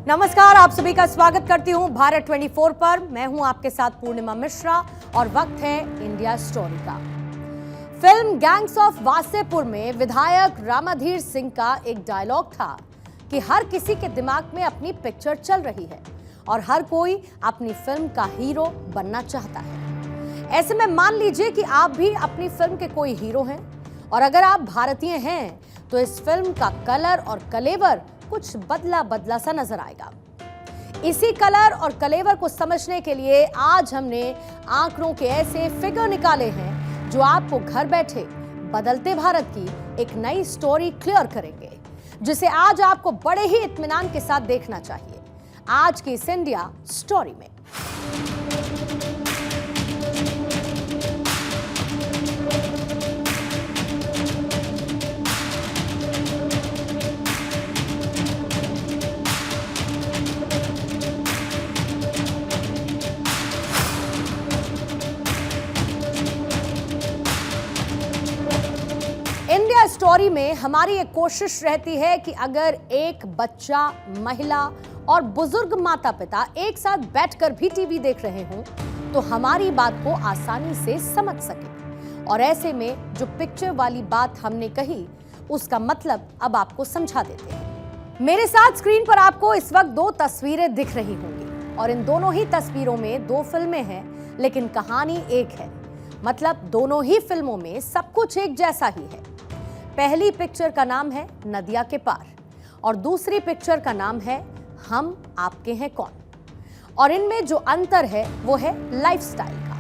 नमस्कार, आप सभी का स्वागत करती हूं भारत 24 पर। मैं हूं आपके साथ पूर्णिमा मिश्रा और वक्त है इंडिया स्टोरी का। फिल्म गैंग्स ऑफ वासेपुर में विधायक रामाधीर सिंह का एक डायलॉग था कि हर किसी के दिमाग में अपनी पिक्चर चल रही है और हर कोई अपनी फिल्म का हीरो बनना चाहता है। ऐसे में मान लीजिए कि आप भी अपनी फिल्म के कोई हीरो हैं और अगर आप भारतीय हैं तो इस फिल्म का कलर और कलेवर कुछ बदला बदला सा नजर आएगा। इसी कलर और कलेवर को समझने के लिए आज हमने आंकड़ों के ऐसे फिगर निकाले हैं जो आपको घर बैठे बदलते भारत की एक नई स्टोरी क्लियर करेंगे, जिसे आज आपको बड़े ही इत्मीनान के साथ देखना चाहिए आज की इस इंडिया स्टोरी में। इंडिया स्टोरी में हमारी एक कोशिश रहती है कि अगर एक बच्चा, महिला और बुजुर्ग माता पिता एक साथ बैठकर भी टीवी देख रहे हों तो हमारी बात को आसानी से समझ सके। और ऐसे में जो पिक्चर वाली बात हमने कही उसका मतलब अब आपको समझा देते हैं। मेरे साथ स्क्रीन पर आपको इस वक्त दो तस्वीरें दिख रही होंगी और इन दोनों ही तस्वीरों में दो फिल्में हैं, लेकिन कहानी एक है। मतलब दोनों ही फिल्मों में सब कुछ एक जैसा ही है। पहली पिक्चर का नाम है नदिया के पार और दूसरी पिक्चर का नाम है हम आपके हैं कौन। और इनमें जो अंतर है वो है लाइफस्टाइल का।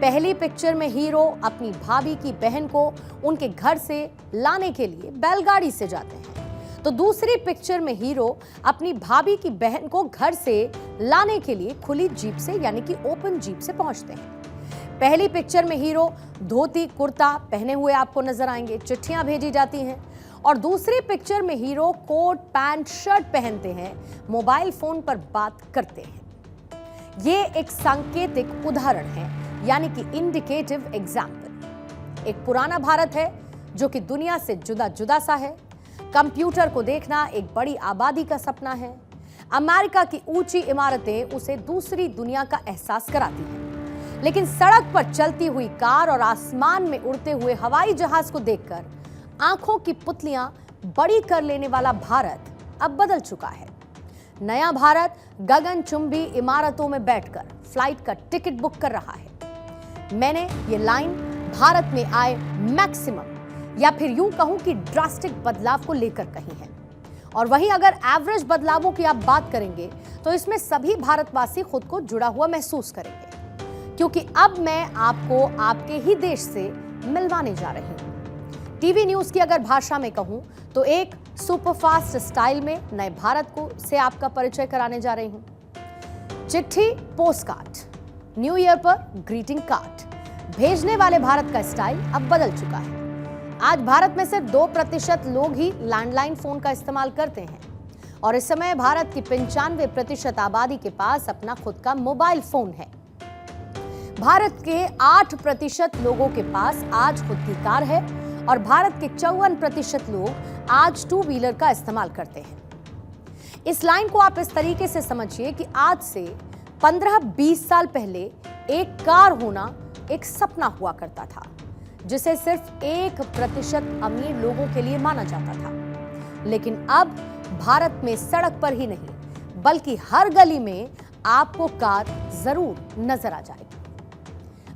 पहली पिक्चर में हीरो अपनी भाभी की बहन को उनके घर से लाने के लिए बैलगाड़ी से जाते हैं, तो दूसरी पिक्चर में हीरो अपनी भाभी की बहन को घर से लाने के लिए खुली जीप से यानी कि ओपन जीप से पहुंचते हैं। पहली पिक्चर में हीरो धोती कुर्ता पहने हुए आपको नजर आएंगे, चिट्ठियां भेजी जाती हैं, और दूसरी पिक्चर में हीरो कोट पैंट शर्ट पहनते हैं, मोबाइल फोन पर बात करते हैं। ये एक सांकेतिक उदाहरण है, यानी कि इंडिकेटिव एग्जाम्पल। एक पुराना भारत है जो कि दुनिया से जुदा जुदा सा है। कंप्यूटर को देखना एक बड़ी आबादी का सपना है। अमेरिका की ऊंची इमारतें उसे दूसरी दुनिया का एहसास कराती हैं, लेकिन सड़क पर चलती हुई कार और आसमान में उड़ते हुए हवाई जहाज को देखकर आंखों की पुतलियां बड़ी कर लेने वाला भारत अब बदल चुका है। नया भारत गगनचुंबी इमारतों में बैठकर फ्लाइट का टिकट बुक कर रहा है। मैंने ये लाइन भारत में आए मैक्सिमम या फिर यूं कहूं कि ड्रास्टिक बदलाव को लेकर कही है। और वहीं अगर एवरेज बदलावों की आप बात करेंगे तो इसमें सभी भारतवासी खुद को जुड़ा हुआ महसूस करेंगे, क्योंकि अब मैं आपको आपके ही देश से मिलवाने जा रही हूं। टीवी न्यूज की अगर भाषा में कहूं तो एक सुपरफास्ट स्टाइल में नए भारत को से आपका परिचय कराने जा रही हूं। चिट्ठी, पोस्ट कार्ड, न्यू ईयर पर ग्रीटिंग कार्ड भेजने वाले भारत का स्टाइल अब बदल चुका है। आज भारत में सिर्फ 2% लोग ही लैंडलाइन फोन का इस्तेमाल करते हैं और इस समय भारत की 95% आबादी के पास अपना खुद का मोबाइल फोन है। भारत के 8% लोगों के पास आज खुद की कार है और भारत के 54% लोग आज टू व्हीलर का इस्तेमाल करते हैं। इस लाइन को आप इस तरीके से समझिए कि आज से 15-20 साल पहले एक कार होना एक सपना हुआ करता था, जिसे सिर्फ 1% अमीर लोगों के लिए माना जाता था। लेकिन अब भारत में सड़क पर ही नहीं बल्कि हर गली में आपको कार जरूर नजर आ जाएगी।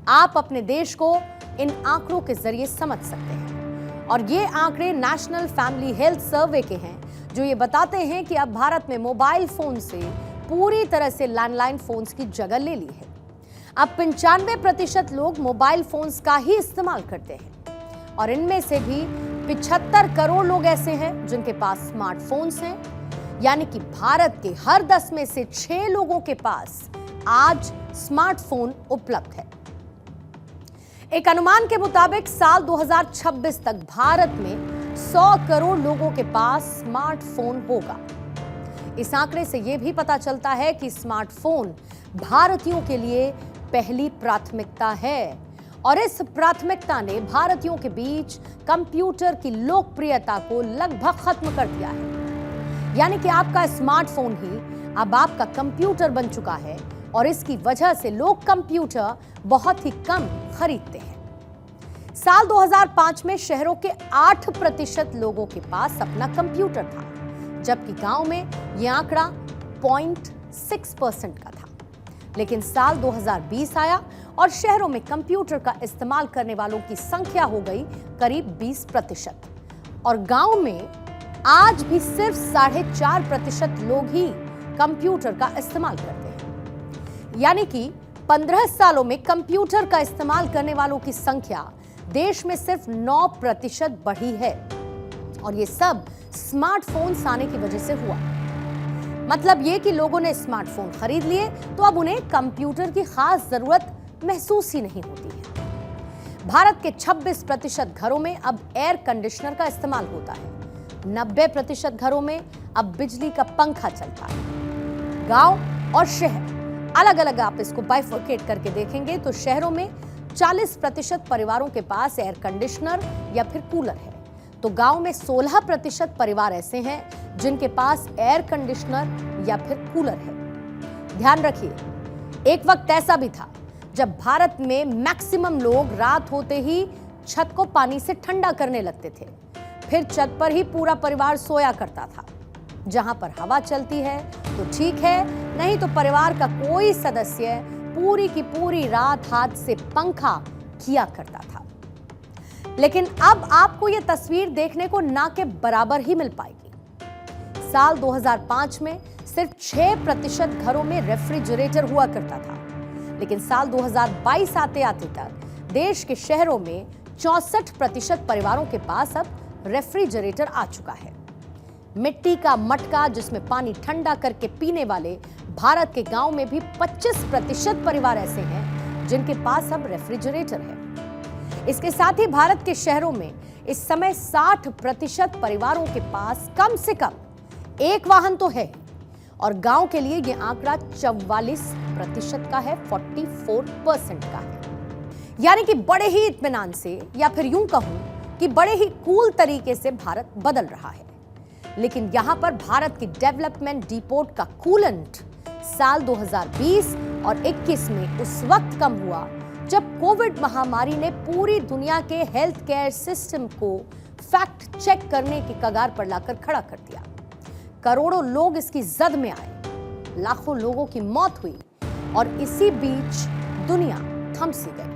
आप अपने देश को इन आंकड़ों के जरिए समझ सकते हैं और ये आंकड़े नेशनल फैमिली हेल्थ सर्वे के हैं, जो ये बताते हैं कि अब भारत में मोबाइल फोन से पूरी तरह से लैंडलाइन फोन्स की जगह ले ली है। अब 95% लोग मोबाइल फोन्स का ही इस्तेमाल करते हैं और इनमें से भी 75 करोड़ लोग ऐसे हैं जिनके पास स्मार्टफोन्स हैं, यानी कि भारत के हर 10 में से 6 लोगों के पास आज स्मार्टफोन उपलब्ध है। एक अनुमान के मुताबिक साल 2026 तक भारत में 100 करोड़ लोगों के पास स्मार्टफोन होगा। इस आंकड़े से यह भी पता चलता है कि स्मार्टफोन भारतीयों के लिए पहली प्राथमिकता है और इस प्राथमिकता ने भारतीयों के बीच कंप्यूटर की लोकप्रियता को लगभग खत्म कर दिया है। यानी कि आपका स्मार्टफोन ही अब आपका कंप्यूटर बन चुका है और इसकी वजह से लोग कंप्यूटर बहुत ही कम खरीदते हैं। साल 2005 में शहरों के 8% लोगों के पास अपना कंप्यूटर था, जबकि गांव में यह आंकड़ा 0.6% का था। लेकिन साल 2020 आया और शहरों में कंप्यूटर का इस्तेमाल करने वालों की संख्या हो गई करीब 20% और गांव में आज भी सिर्फ 4.5% लोग ही कंप्यूटर का इस्तेमाल करते हैं। यानी कि 15 सालों में कंप्यूटर का इस्तेमाल करने वालों की संख्या देश में सिर्फ 9% बढ़ी है और ये सब स्मार्टफोन्स आने की वजह से हुआ। मतलब ये कि लोगों ने स्मार्टफोन खरीद लिए तो अब उन्हें कंप्यूटर की खास जरूरत महसूस ही नहीं होती है। भारत के 26% घरों में अब एयर कंडीशनर का इस्तेमाल होता है। 90% घरों में अब बिजली का पंखा चलता है। गांव और शहर अलग अलग आप इसको बाइफर्केट करके देखेंगे तो शहरों में 40% परिवारों के पास एयर कंडीशनर या फिर कूलर है, तो गांव में 16% परिवार ऐसे हैं जिनके पास एयर कंडीशनर या फिर कूलर है। ध्यान रखिए, एक वक्त ऐसा भी था जब भारत में मैक्सिमम लोग रात होते ही छत को पानी से ठंडा करने लगते थे, फिर छत पर ही पूरा परिवार सोया करता था। जहां पर हवा चलती है तो ठीक है, नहीं तो परिवार का कोई सदस्य पूरी की पूरी रात हाथ से पंखा किया करता था। लेकिन अब आपको यह तस्वीर देखने को ना के बराबर ही मिल पाएगी। साल 2005 में सिर्फ 6% घरों में रेफ्रिजरेटर हुआ करता था, लेकिन साल 2022 आते आते तक देश के शहरों में 64% परिवारों के पास अब रेफ्रिजरेटर आ चुका है। मिट्टी का मटका जिसमें पानी ठंडा करके पीने वाले भारत के गांव में भी 25% परिवार ऐसे हैं जिनके पास अब रेफ्रिजरेटर है। इसके साथ ही भारत के शहरों में इस समय 60% परिवारों के पास कम से कम एक वाहन तो है और गांव के लिए यह आंकड़ा 44% का है, 44% का है। यानी कि बड़े ही इत्मीनान से या फिर यूं कहूं कि बड़े ही कूल तरीके से भारत बदल रहा है। लेकिन यहां पर भारत की डेवलपमेंट डिपोट का कूलेंट साल 2020 और 21 में उस वक्त कम हुआ जब कोविड महामारी ने पूरी दुनिया के हेल्थ केयर सिस्टम को फैक्ट चेक करने की कगार पर लाकर खड़ा कर दिया। करोड़ों लोग इसकी जद में आए, लाखों लोगों की मौत हुई और इसी बीच दुनिया थम सी गई।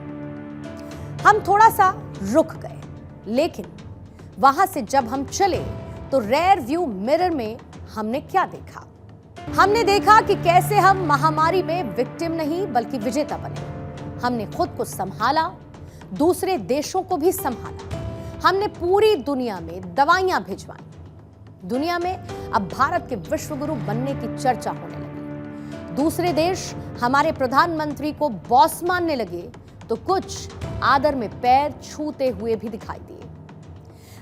हम थोड़ा सा रुक गए, लेकिन वहां से जब हम चले तो रेयर व्यू मिरर में हमने क्या देखा? हमने देखा कि कैसे हम महामारी में विक्टिम नहीं बल्कि विजेता बने। हमने खुद को संभाला, दूसरे देशों को भी संभाला। हमने पूरी दुनिया में दवाइयां भिजवाई। दुनिया में अब भारत के विश्वगुरु बनने की चर्चा होने लगी। दूसरे देश हमारे प्रधानमंत्री को बॉस मानने लगे तो कुछ आदर में पैर छूते हुए भी दिखाई दिए।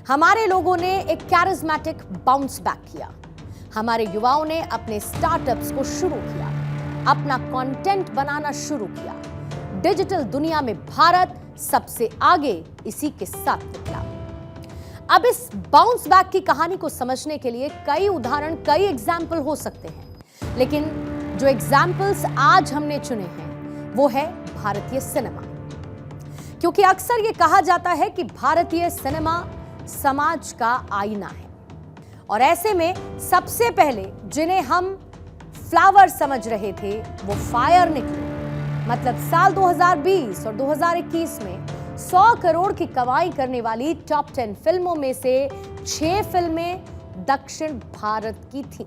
हमारे लोगों ने एक कैरिज्मेटिक बाउंस बैक किया। हमारे युवाओं ने अपने स्टार्टअप्स को शुरू किया, अपना कंटेंट बनाना शुरू किया। डिजिटल दुनिया में भारत सबसे आगे इसी के साथ निकला। अब इस बाउंस बैक की कहानी को समझने के लिए कई उदाहरण, कई एग्जाम्पल हो सकते हैं, लेकिन जो एग्जाम्पल्स आज हमने चुने हैं वो है भारतीय सिनेमा। क्योंकि अक्सर ये कहा जाता है कि भारतीय सिनेमा समाज का आईना है और ऐसे में सबसे पहले जिन्हें हम फ्लावर समझ रहे थे वो फायर निकले। मतलब साल 2020 और 2021 में 100 करोड़ की कमाई करने वाली टॉप 10 फिल्मों में से 6 फिल्में दक्षिण भारत की थीं।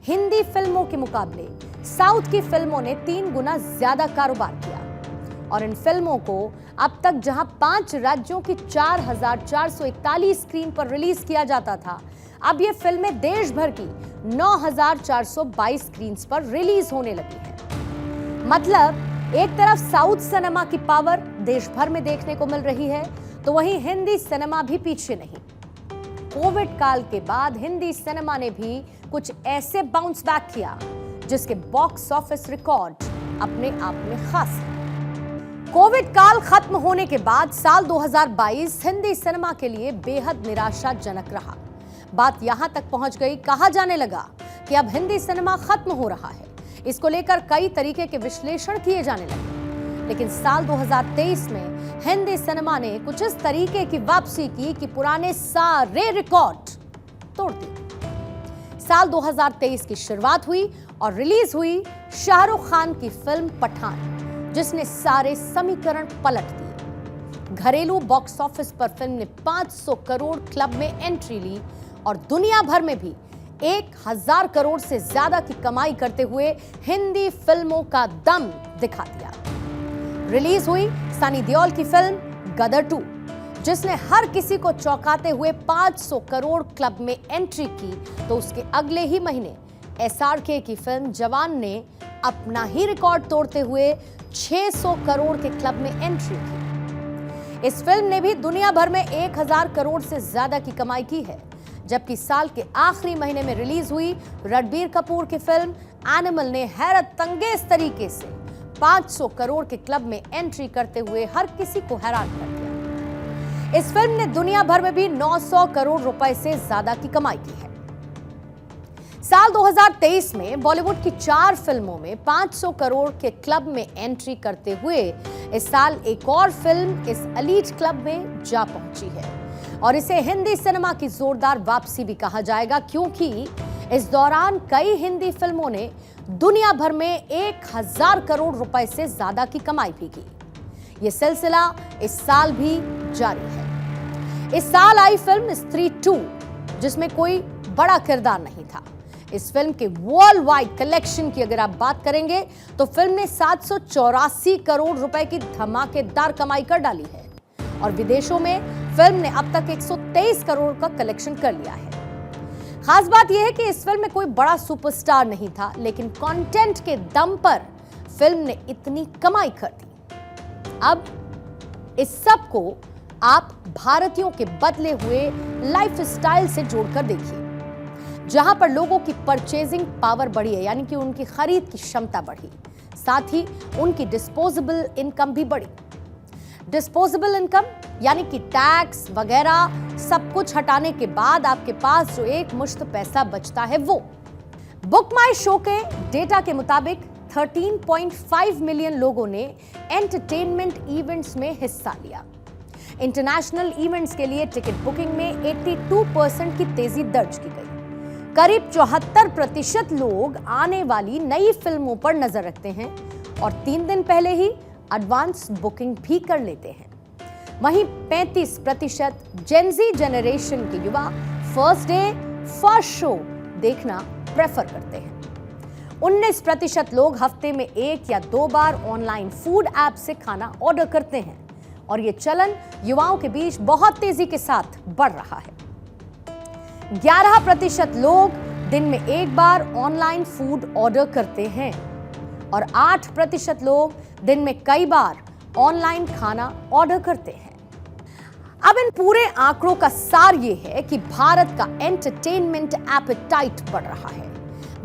हिंदी फिल्मों के मुकाबले साउथ की फिल्मों ने 3 गुना ज्यादा कारोबार किया और इन फिल्मों को अब तक जहां 5 राज्यों की 4,441 स्क्रीन पर रिलीज किया जाता था, अब ये फिल्में देश भर की 9,422 स्क्रीन पर रिलीज होने लगी हैं। मतलब एक तरफ साउथ सिनेमा की पावर देश भर में देखने को मिल रही है, तो वहीं हिंदी सिनेमा भी पीछे नहीं। कोविड काल के बाद हिंदी सिनेमा ने भी कुछ ऐसे बाउंस बैक किया जिसके बॉक्स ऑफिस रिकॉर्ड अपने आप में खास है। कोविड काल खत्म होने के बाद साल 2022 हिंदी सिनेमा के लिए बेहद निराशाजनक रहा। बात यहां तक पहुंच गई, कहा जाने लगा कि अब हिंदी सिनेमा खत्म हो रहा है। इसको लेकर कई तरीके के विश्लेषण किए जाने लगे। लेकिन साल 2023 में हिंदी सिनेमा ने कुछ इस तरीके की वापसी की कि पुराने सारे रिकॉर्ड तोड़ दिए। साल 2023 की शुरुआत हुई और रिलीज हुई शाहरुख खान की फिल्म पठान, जिसने सारे समीकरण पलट दिए। घरेलू बॉक्स ऑफिस पर फिल्म ने 500 करोड़ क्लब में एंट्री ली और दुनिया भर में भी 1000 करोड़ से ज्यादा की कमाई करते हुए हिंदी फिल्मों का दम दिखा दिया। रिलीज हुई सनी देओल की फिल्म गदर 2, जिसने हर किसी को चौंकाते हुए 500 करोड़ क्लब में एंट्री की, तो उसके अगले ही महीने SRK की फिल्म जवान ने अपना ही रिकॉर्ड तोड़ते हुए 600 करोड़ के क्लब में एंट्री की। इस फिल्म ने भी दुनिया भर में 1000 करोड़ से ज्यादा की कमाई की है। जबकि साल के आखिरी महीने में रिलीज हुई रणबीर कपूर की फिल्म एनिमल ने हैरत अंगेज तरीके से 500 करोड़ के क्लब में एंट्री करते हुए हर किसी को हैरान कर दिया। इस फिल्म ने दुनिया भर में भी 900 करोड़ रुपए से ज्यादा की कमाई की है। साल 2023 में बॉलीवुड की 4 फिल्मों में 500 करोड़ के क्लब में एंट्री करते हुए इस साल एक और फिल्म इस एलीट क्लब में जा पहुंची है और इसे हिंदी सिनेमा की जोरदार वापसी भी कहा जाएगा, क्योंकि इस दौरान कई हिंदी फिल्मों ने दुनिया भर में 1000 करोड़ रुपए से ज्यादा की कमाई भी की। यह सिलसिला इस साल भी जारी है। इस साल आई फिल्म स्त्री 2, जिसमें कोई बड़ा किरदार नहीं था। इस फिल्म के वर्ल्ड वाइड कलेक्शन की अगर आप बात करेंगे तो फिल्म ने 784 करोड़ रुपए की धमाकेदार कमाई कर डाली है और विदेशों में फिल्म ने अब तक 123 करोड़ का कलेक्शन कर लिया है। खास बात यह है कि इस फिल्म में कोई बड़ा सुपरस्टार नहीं था, लेकिन कंटेंट के दम पर फिल्म ने इतनी कमाई कर दी। अब इस सब को आप भारतीयों के बदले हुए लाइफस्टाइल से जोड़कर देखिए, जहां पर लोगों की परचेजिंग पावर बढ़ी है, यानी कि उनकी खरीद की क्षमता बढ़ी, साथ ही उनकी डिस्पोजेबल इनकम भी बढ़ी। डिस्पोजेबल इनकम यानी कि टैक्स वगैरह सब कुछ हटाने के बाद आपके पास जो एक मुश्त पैसा बचता है वो। बुक माई शो के डेटा के मुताबिक 13.5 मिलियन लोगों ने एंटरटेनमेंट इवेंट्स में हिस्सा लिया। इंटरनेशनल इवेंट्स के लिए टिकट बुकिंग में 82% की तेजी दर्ज की गई। करीब 74% लोग आने वाली नई फिल्मों पर नजर रखते हैं और 3 दिन पहले ही एडवांस बुकिंग भी कर लेते हैं। वहीं 35% जेनजी जनरेशन के युवा फर्स्ट डे फर्स्ट शो देखना प्रेफर करते हैं। 19% लोग हफ्ते में 1 या 2 बार ऑनलाइन फूड ऐप से खाना ऑर्डर करते हैं और ये चलन युवाओं के बीच बहुत तेजी के साथ बढ़ रहा है। 11% लोग दिन में 1 बार ऑनलाइन फूड ऑर्डर करते हैं और 8% लोग दिन में कई बार ऑनलाइन खाना ऑर्डर करते हैं। अब इन पूरे आंकड़ों का सार ये है कि भारत का एंटरटेनमेंट एपेटाइट बढ़ रहा है।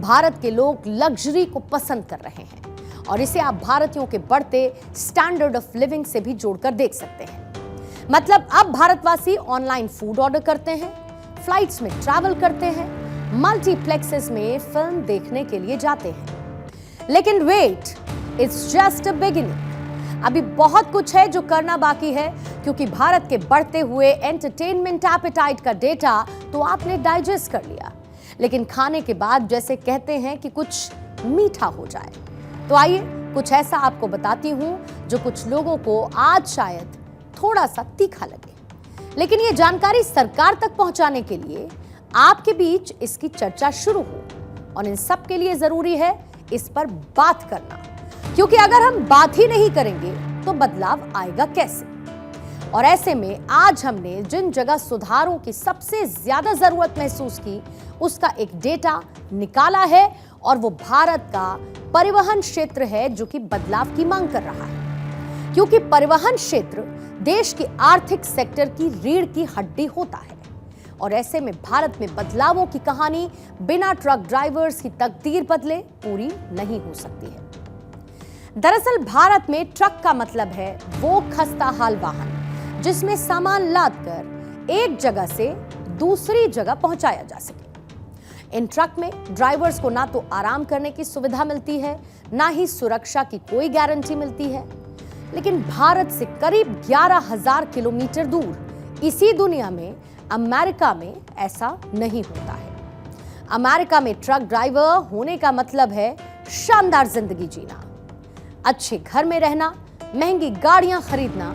भारत के लोग लग्जरी को पसंद कर रहे हैं और इसे आप भारतीयों के बढ़ते स्टैंडर्ड ऑफ लिविंग से भी जोड़कर देख सकते हैं। मतलब अब भारतवासी ऑनलाइन फूड ऑर्डर करते हैं, फ्लाइट्स में ट्रैवल करते हैं, मल्टीप्लेक्सेस में फिल्म देखने के लिए जाते हैं। लेकिन wait, it's just a beginning. अभी बहुत कुछ है जो करना बाकी है, क्योंकि भारत के बढ़ते हुए एंटरटेनमेंट एपेटाइट का डेटा तो आपने डाइजेस्ट कर लिया, लेकिन खाने के बाद जैसे कहते हैं कि कुछ मीठा हो जाए, तो आइए कुछ ऐसा आपको बताती हूं जो कुछ लोगों को आज शायद थोड़ा सा तीखा लगे, लेकिन ये जानकारी सरकार तक पहुंचाने के लिए आपके बीच इसकी चर्चा शुरू हो और इन सब के लिए जरूरी है इस पर बात करना, क्योंकि अगर हम बात ही नहीं करेंगे तो बदलाव आएगा कैसे। और ऐसे में आज हमने जिन जगह सुधारों की सबसे ज्यादा जरूरत महसूस की उसका एक डेटा निकाला है और वो भारत का परिवहन क्षेत्र है, जो कि बदलाव की मांग कर रहा है, क्योंकि परिवहन क्षेत्र देश की आर्थिक सेक्टर की रीढ़ की हड्डी होता है। और ऐसे में भारत में बदलावों की कहानी बिना ट्रक ड्राइवर्स की तकदीर बदले पूरी नहीं हो सकती है। दरअसल भारत में ट्रक का मतलब है वो खस्ता हाल वाहन जिसमें सामान लादकर एक जगह से दूसरी जगह पहुंचाया जा सके। इन ट्रक में ड्राइवर्स को ना तो आराम करने की सुविधा मिलती है, ना ही सुरक्षा की कोई गारंटी मिलती है। लेकिन भारत से करीब 11,000 किलोमीटर दूर इसी दुनिया में अमेरिका में ऐसा नहीं होता है। अमेरिका में ट्रक ड्राइवर होने का मतलब है शानदार जिंदगी जीना, अच्छे घर में रहना, महंगी गाड़ियां खरीदना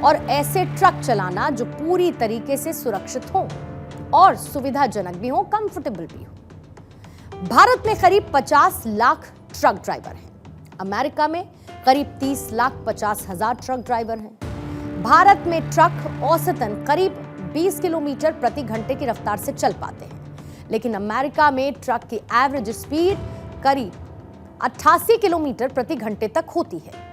और ऐसे ट्रक चलाना जो पूरी तरीके से सुरक्षित हो और सुविधाजनक भी हो, कंफर्टेबल भी हो। भारत में करीब 50 लाख ट्रक ड्राइवर हैं। अमेरिका में करीब 30,50,000 ट्रक ड्राइवर हैं। भारत में ट्रक औसतन करीब 20 किलोमीटर प्रति घंटे की रफ्तार से चल पाते हैं, लेकिन अमेरिका में ट्रक की एवरेज स्पीड करीब 88 किलोमीटर प्रति घंटे तक होती है।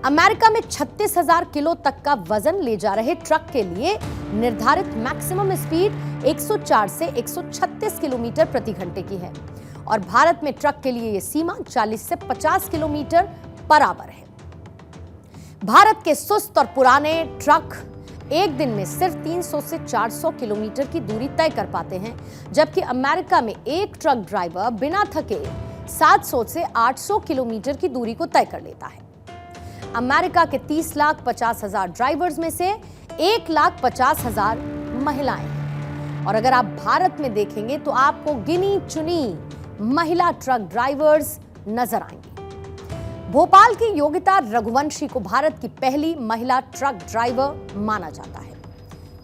अमेरिका में 36,000 किलो तक का वजन ले जा रहे ट्रक के लिए निर्धारित मैक्सिमम स्पीड 104 से 136 किलोमीटर प्रति घंटे की है और भारत में ट्रक के लिए यह सीमा 40 से 50 किलोमीटर बराबर है। भारत के सुस्त और पुराने ट्रक एक दिन में सिर्फ 300 से 400 किलोमीटर की दूरी तय कर पाते हैं, जबकि अमेरिका में एक ट्रक ड्राइवर बिना थके 700 से 800 किलोमीटर की दूरी को तय कर लेता है। अमेरिका के 30,50,000 ड्राइवर्स में से 1,50,000 महिलाएं हैं और अगर आप भारत में देखेंगे तो आपको गिनी चुनी महिला ट्रक ड्राइवर्स नजर आएंगी। भोपाल की योगिता रघुवंशी को भारत की पहली महिला ट्रक ड्राइवर माना जाता है।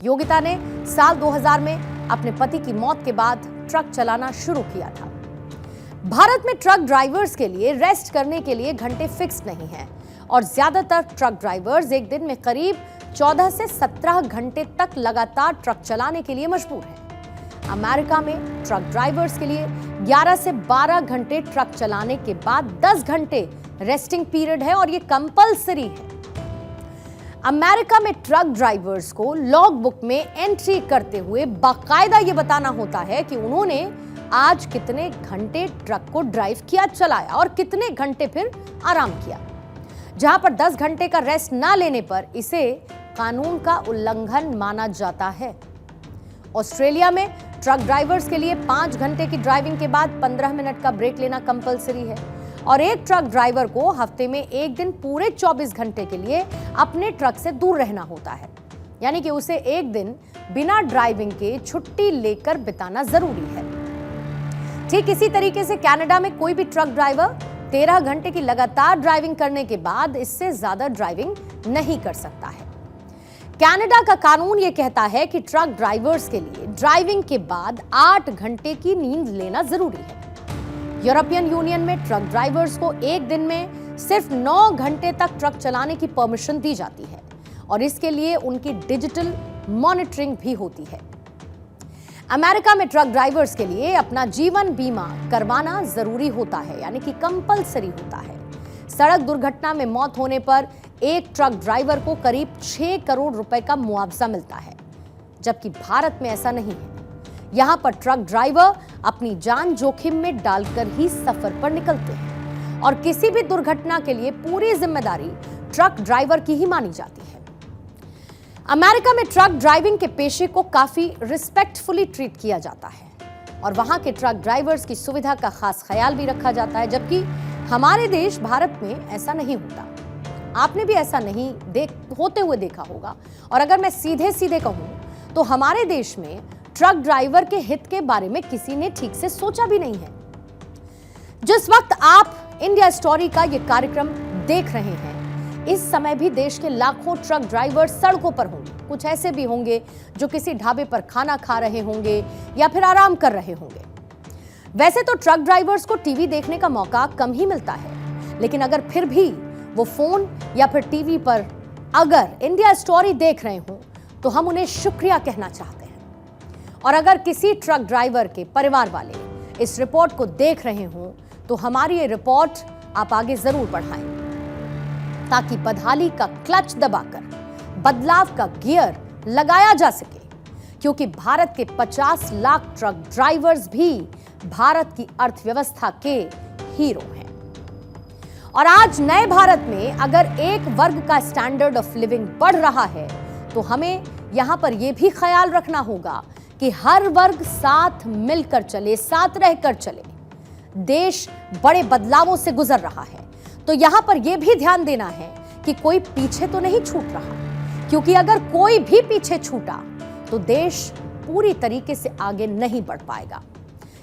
योगिता ने साल 2000 में अपने पति की मौत के बाद ट्रक चलाना शुरू किया था। भारत में ट्रक ड्राइवर्स के लिए रेस्ट करने के लिए घंटे फिक्स नहीं है और ज्यादातर ट्रक ड्राइवर्स एक दिन में करीब 14 से 17 घंटे तक लगातार ट्रक चलाने के लिए मजबूर हैं। अमेरिका में ट्रक ड्राइवर्स के लिए 11 से 12 घंटे ट्रक चलाने के बाद 10 घंटे रेस्टिंग पीरियड है और ये कंपलसरी है। अमेरिका में ट्रक ड्राइवर्स को लॉग बुक में एंट्री करते हुए बाकायदा ये बताना होता है कि उन्होंने आज कितने घंटे ट्रक को ड्राइव किया, चलाया और कितने घंटे फिर आराम किया। जहां पर 10 घंटे का रेस्ट ना लेने पर इसे कानून का उल्लंघन माना जाता है। ऑस्ट्रेलिया में ट्रक ड्राइवर्स के लिए 5 घंटे की ड्राइविंग के बाद 15 मिनट का ब्रेक लेना कंपलसरी है और एक ट्रक ड्राइवर को हफ्ते में एक दिन पूरे 24 घंटे के लिए अपने ट्रक से दूर रहना होता है, यानी कि उसे एक दिन बिना ड्राइविंग के छुट्टी लेकर बिताना जरूरी है। ठीक इसी तरीके से कनाडा में कोई भी ट्रक ड्राइवर 13 घंटे की लगातार ड्राइविंग करने के बाद इससे ज्यादा ड्राइविंग नहीं कर सकता है। कनाडा का कानून यह कहता है कि ट्रक ड्राइवर्स के लिए ड्राइविंग के बाद 8 घंटे की नींद लेना जरूरी है। यूरोपियन यूनियन में ट्रक ड्राइवर्स को एक दिन में सिर्फ 9 घंटे तक ट्रक चलाने की परमिशन दी जाती है और इसके लिए उनकी डिजिटल मॉनिटरिंग भी होती है। अमेरिका में ट्रक ड्राइवर्स के लिए अपना जीवन बीमा करवाना जरूरी होता है, यानी कि कंपलसरी होता है। सड़क दुर्घटना में मौत होने पर एक ट्रक ड्राइवर को करीब 6 करोड़ रुपए का मुआवजा मिलता है, जबकि भारत में ऐसा नहीं है। यहां पर ट्रक ड्राइवर अपनी जान जोखिम में डालकर ही सफर पर निकलते हैं और किसी भी दुर्घटना के लिए पूरी जिम्मेदारी ट्रक ड्राइवर की ही मानी जाती है। अमेरिका में ट्रक ड्राइविंग के पेशे को काफी रिस्पेक्टफुली ट्रीट किया जाता है और वहां के ट्रक ड्राइवर्स की सुविधा का खास ख्याल भी रखा जाता है, जबकि हमारे देश भारत में ऐसा नहीं होता। आपने भी ऐसा नहीं होते हुए देखा होगा और अगर मैं सीधे सीधे कहूं तो हमारे देश में ट्रक ड्राइवर के हित के बारे में किसी ने ठीक से सोचा भी नहीं है। जिस वक्त आप इंडिया स्टोरी का ये कार्यक्रम देख रहे हैं, इस समय भी देश के लाखों ट्रक ड्राइवर सड़कों पर होंगे। कुछ ऐसे भी होंगे जो किसी ढाबे पर खाना खा रहे होंगे या फिर आराम कर रहे होंगे। वैसे तो ट्रक ड्राइवर्स को टीवी देखने का मौका कम ही मिलता है, लेकिन अगर फिर भी वो फोन या फिर टीवी पर अगर इंडिया स्टोरी देख रहे हो तो हम उन्हें शुक्रिया कहना चाहते हैं। और अगर किसी ट्रक ड्राइवर के परिवार वाले इस रिपोर्ट को देख रहे हो तो हमारी ये रिपोर्ट आप आगे जरूर बढ़ाएं ताकि बदहाली का क्लच दबाकर बदलाव का गियर लगाया जा सके, क्योंकि भारत के 50 लाख ट्रक ड्राइवर्स भी भारत की अर्थव्यवस्था के हीरो हैं। और आज नए भारत में अगर एक वर्ग का स्टैंडर्ड ऑफ लिविंग बढ़ रहा है तो हमें यहां पर यह भी ख्याल रखना होगा कि हर वर्ग साथ मिलकर चले, साथ रहकर चले। देश बड़े बदलावों से गुजर रहा है, तो यहां पर यह भी ध्यान देना है कि कोई पीछे तो नहीं छूट रहा, क्योंकि अगर कोई भी पीछे छूटा तो देश पूरी तरीके से आगे नहीं बढ़ पाएगा।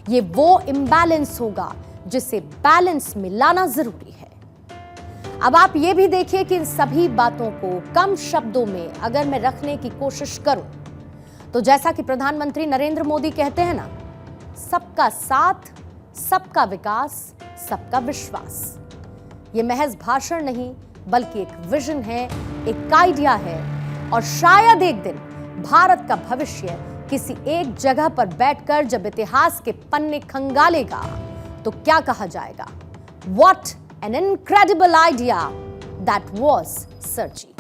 ये वो इम्बैलेंस होगा जिसे बैलेंस में लाना जरूरी है। अब आप ये भी देखिए कि इन सभी बातों को कम शब्दों में अगर मैं रखने की कोशिश करूं, तो जैसा कि प्रधानमंत्री नरेंद्र मोदी कहते हैं ना, सबका साथ, सबका विकास, सबका विश्वास। ये महज भाषण नहीं, बल्कि एक विजन है, एक आइडिया है, और शायद एक दिन भारत का भविष्य किसी एक जगह पर बैठकर जब इतिहास के पन्ने खंगालेगा तो क्या कहा जाएगा? What an incredible idea that was Sir Ji।